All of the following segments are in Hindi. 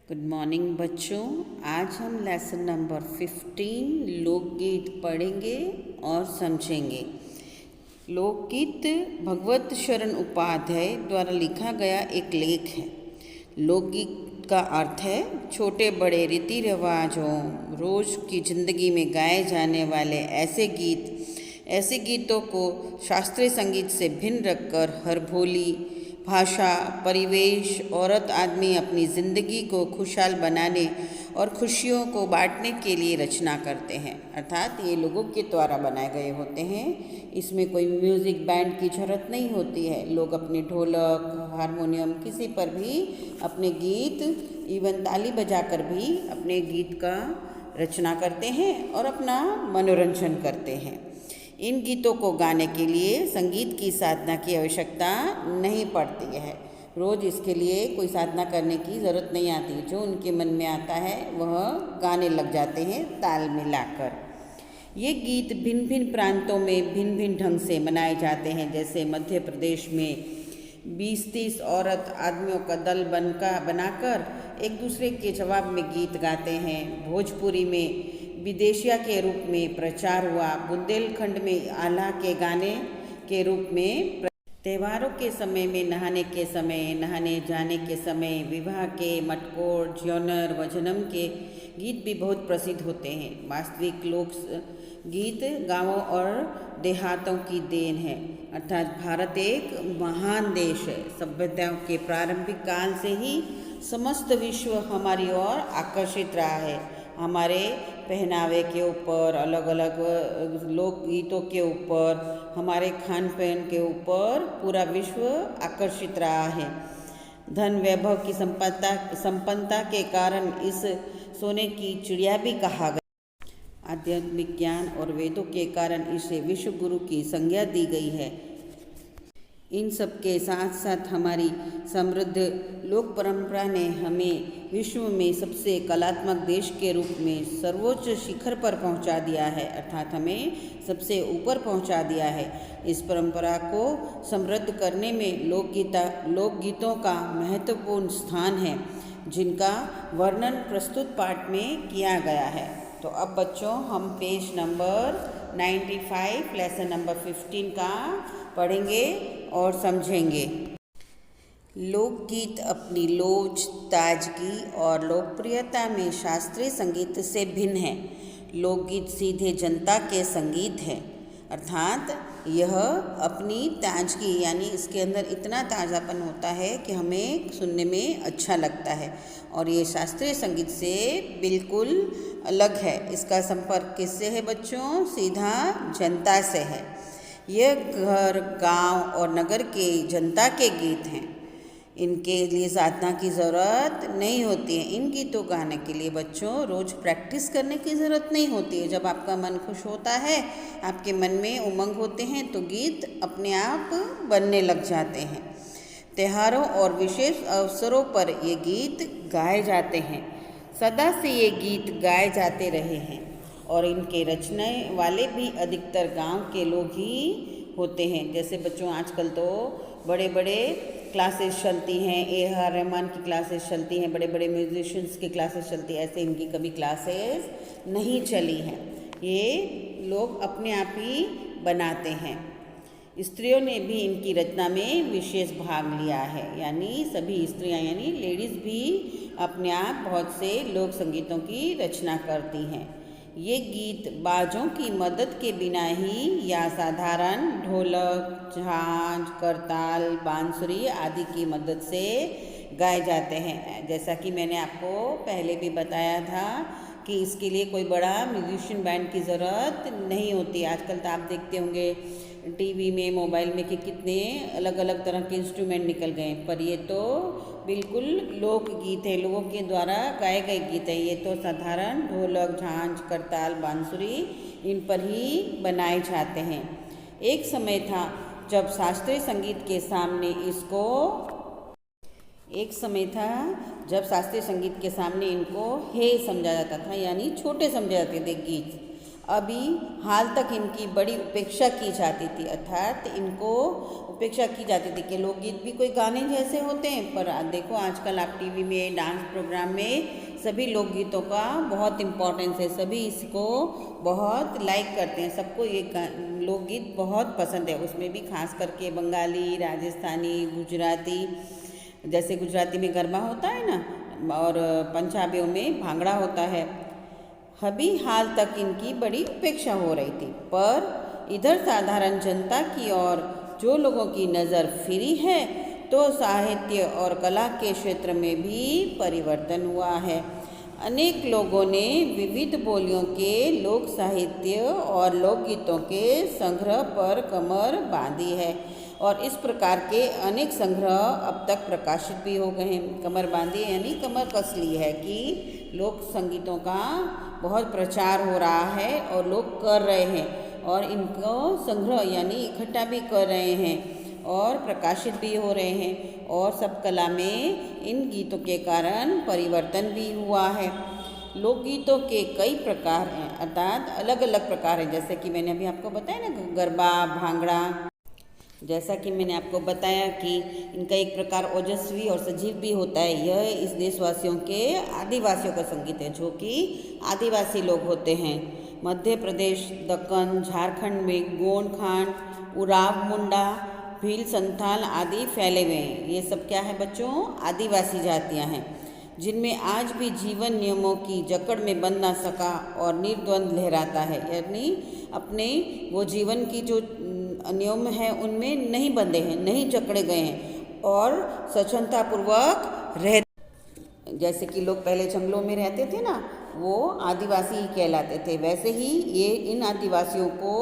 गुड मॉर्निंग बच्चों। आज हम लेसन नंबर 15 लोकगीत पढ़ेंगे और समझेंगे। लोकगीत भगवत शरण उपाध्याय द्वारा लिखा गया एक लेख है। लोकगीत का अर्थ है छोटे बड़े रीति रिवाजों रोज़ की ज़िंदगी में गाए जाने वाले ऐसे गीतों को शास्त्रीय संगीत से भिन्न रखकर हर बोली भाषा परिवेश औरत आदमी अपनी ज़िंदगी को खुशहाल बनाने और खुशियों को बांटने के लिए रचना करते हैं। अर्थात ये लोगों के द्वारा बनाए गए होते हैं। इसमें कोई म्यूज़िक बैंड की ज़रूरत नहीं होती है। लोग अपने ढोलक हारमोनियम किसी पर भी अपने गीत इवन ताली बजाकर भी अपने गीत का रचना करते हैं और अपना मनोरंजन करते हैं। इन गीतों को गाने के लिए संगीत की साधना की आवश्यकता नहीं पड़ती है। रोज़ इसके लिए कोई साधना करने की ज़रूरत नहीं आती। जो उनके मन में आता है वह गाने लग जाते हैं ताल मिलाकर। ये गीत भिन्न भिन्न प्रांतों में भिन्न भिन्न ढंग से मनाए जाते हैं। जैसे मध्य प्रदेश में 20-30 औरत आदमियों का दल बनाकर एक दूसरे के जवाब में गीत गाते हैं। भोजपुरी में विदेशिया के रूप में प्रचार हुआ। बुंदेलखंड में आल्हा के गाने के रूप में त्योहारों के समय में नहाने जाने के समय विवाह के मटकोर ज्योनर व जन्म के गीत भी बहुत प्रसिद्ध होते हैं। वास्तविक लोक गीत गांवों और देहातों की देन है। अर्थात भारत एक महान देश है। सभ्यताओं के प्रारंभिक काल से ही समस्त विश्व हमारी ओर आकर्षित रहा है। हमारे पहनावे के ऊपर अलग अलग लोकगीतों के ऊपर हमारे खान पान के ऊपर पूरा विश्व आकर्षित रहा है। धन वैभव की संपन्नता के कारण इस सोने की चिड़िया भी कहा गया। आध्यात्मिक ज्ञान और वेदों के कारण इसे विश्व गुरु की संज्ञा दी गई है। इन सब के साथ साथ हमारी समृद्ध लोक परंपरा ने हमें विश्व में सबसे कलात्मक देश के रूप में सर्वोच्च शिखर पर पहुंचा दिया है। अर्थात हमें सबसे ऊपर पहुंचा दिया है। इस परंपरा को समृद्ध करने में लोकगीतों का महत्वपूर्ण स्थान है, जिनका वर्णन प्रस्तुत पाठ में किया गया है। तो अब बच्चों हम पेज नंबर 95 लेसन नंबर 15 का पढ़ेंगे और समझेंगे। लोकगीत अपनी लोच ताजगी और लोकप्रियता में शास्त्रीय संगीत से भिन्न है। लोकगीत सीधे जनता के संगीत है। अर्थात यह अपनी ताजगी यानी इसके अंदर इतना ताज़ापन होता है कि हमें सुनने में अच्छा लगता है और ये शास्त्रीय संगीत से बिल्कुल अलग है। इसका संपर्क किससे है बच्चों? सीधा जनता से है। यह घर गांव और नगर के जनता के गीत हैं। इनके लिए साधना की ज़रूरत नहीं होती है। इन गीतों गाने के लिए बच्चों रोज़ प्रैक्टिस करने की ज़रूरत नहीं होती है। जब आपका मन खुश होता है, आपके मन में उमंग होते हैं तो गीत अपने आप बनने लग जाते हैं। त्योहारों और विशेष अवसरों पर ये गीत गाए जाते हैं। सदा से ये गीत गाए जाते रहे हैं और इनके रचने वाले भी अधिकतर गांव के लोग ही होते हैं। जैसे बच्चों आजकल तो बड़े बड़े क्लासेस चलती हैं। AR रहमान की क्लासेस चलती हैं, बड़े बड़े म्यूजिशियंस की क्लासेस चलती हैं। ऐसे इनकी कभी क्लासेस नहीं चली हैं। ये लोग अपने आप ही बनाते हैं। स्त्रियों ने भी इनकी रचना में विशेष भाग लिया है। यानी सभी स्त्रियां यानी लेडीज़ भी अपने आप बहुत से लोक संगीतों की रचना करती हैं। ये गीत बाजों की मदद के बिना ही या साधारण ढोलक झांझ करताल बांसुरी आदि की मदद से गाए जाते हैं। जैसा कि मैंने आपको पहले भी बताया था कि इसके लिए कोई बड़ा म्यूजिशियन बैंड की ज़रूरत नहीं होती। आजकल तो आप देखते होंगे टीवी में मोबाइल में कि कितने अलग अलग तरह के इंस्ट्रूमेंट निकल गए, पर ये तो बिल्कुल लोकगीत है, लोगों के द्वारा गाए गए गीत है। ये तो साधारण ढोलक झांझ करताल बांसुरी इन पर ही बनाए जाते हैं। एक समय था जब शास्त्रीय संगीत के सामने इनको हे समझा जाता था, यानी छोटे समझे जाते थे गीत। अभी हाल तक इनकी बड़ी उपेक्षा की जाती थी। अर्थात इनको उपेक्षा की जाती थी कि लोकगीत भी कोई गाने जैसे होते हैं, पर देखो आजकल आप टीवी में डांस प्रोग्राम में सभी लोकगीतों का बहुत इम्पोर्टेंस है, सभी इसको बहुत लाइक करते हैं, सबको ये लोकगीत बहुत पसंद है। उसमें भी खास करके बंगाली, राजस्थानी, गुजराती, जैसे गुजराती में गरबा होता है ना, और पंजाबियों में भांगड़ा होता है। अभी हाल तक इनकी बड़ी उपेक्षा हो रही थी, पर इधर साधारण जनता की ओर जो लोगों की नज़र फिरी है तो साहित्य और कला के क्षेत्र में भी परिवर्तन हुआ है। अनेक लोगों ने विविध बोलियों के लोक साहित्य और लोकगीतों के संग्रह पर कमर बांधी है, और इस प्रकार के अनेक संग्रह अब तक प्रकाशित भी हो गए हैं। कमर बांधी यानी कमर कस ली है कि लोक संगीतों का बहुत प्रचार हो रहा है और लोग कर रहे हैं, और इनको संग्रह यानी इकट्ठा भी कर रहे हैं और प्रकाशित भी हो रहे हैं, और सब कला में इन गीतों के कारण परिवर्तन भी हुआ है। लोकगीतों के कई प्रकार हैं, अर्थात अलग अलग प्रकार हैं, जैसे कि मैंने अभी आपको बताया ना, गरबा, भांगड़ा। जैसा कि मैंने आपको बताया कि इनका एक प्रकार ओजस्वी और सजीव भी होता है। यह इस देशवासियों के आदिवासियों का संगीत है, जो कि आदिवासी लोग होते हैं। मध्य प्रदेश, दक्कन, झारखंड में गोंड खांड, उराव मुंडा, भील, संथाल आदि फैले हुए हैं। ये सब क्या है बच्चों? आदिवासी जातियां हैं, जिनमें आज भी जीवन नियमों की जकड़ में बंध ना सका और निर्द्वंद लहराता है, यानी अपने वो जीवन की जो नियम है उनमें नहीं बंधे हैं, नहीं जकड़े गए हैं और स्वच्छंदतापूर्वक रह, जैसे कि लोग पहले जंगलों में रहते थे ना, वो आदिवासी ही कहलाते थे। वैसे ही ये इन आदिवासियों को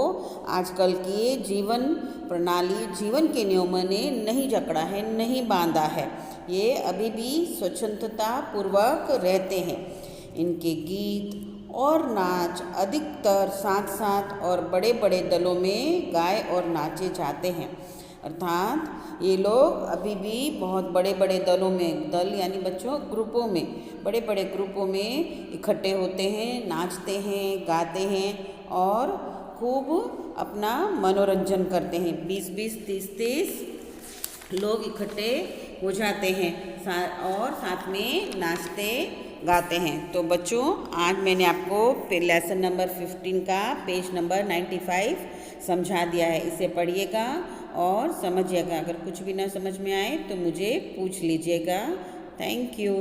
आजकल की जीवन प्रणाली, जीवन के नियमों ने नहीं जकड़ा है, नहीं बांधा है। ये अभी भी स्वच्छंदता पूर्वक रहते हैं। इनके गीत और नाच अधिकतर साथ साथ और बड़े बड़े दलों में गाए और नाचे जाते हैं, अर्थात ये लोग अभी भी बहुत बड़े बड़े दलों में, दल यानी बच्चों ग्रुपों में, बड़े बड़े ग्रुपों में इकट्ठे होते हैं, नाचते हैं, गाते हैं और खूब अपना मनोरंजन करते हैं। 20-20, 30-30 लोग इकट्ठे हो जाते हैं और साथ में नाचते गाते हैं। तो बच्चों, आज मैंने आपको लेसन नंबर 15 का पेज नंबर 95 समझा दिया है। इसे पढ़िएगा और समझिएगा। अगर कुछ भी ना समझ में आए तो मुझे पूछ लीजिएगा। Thank you.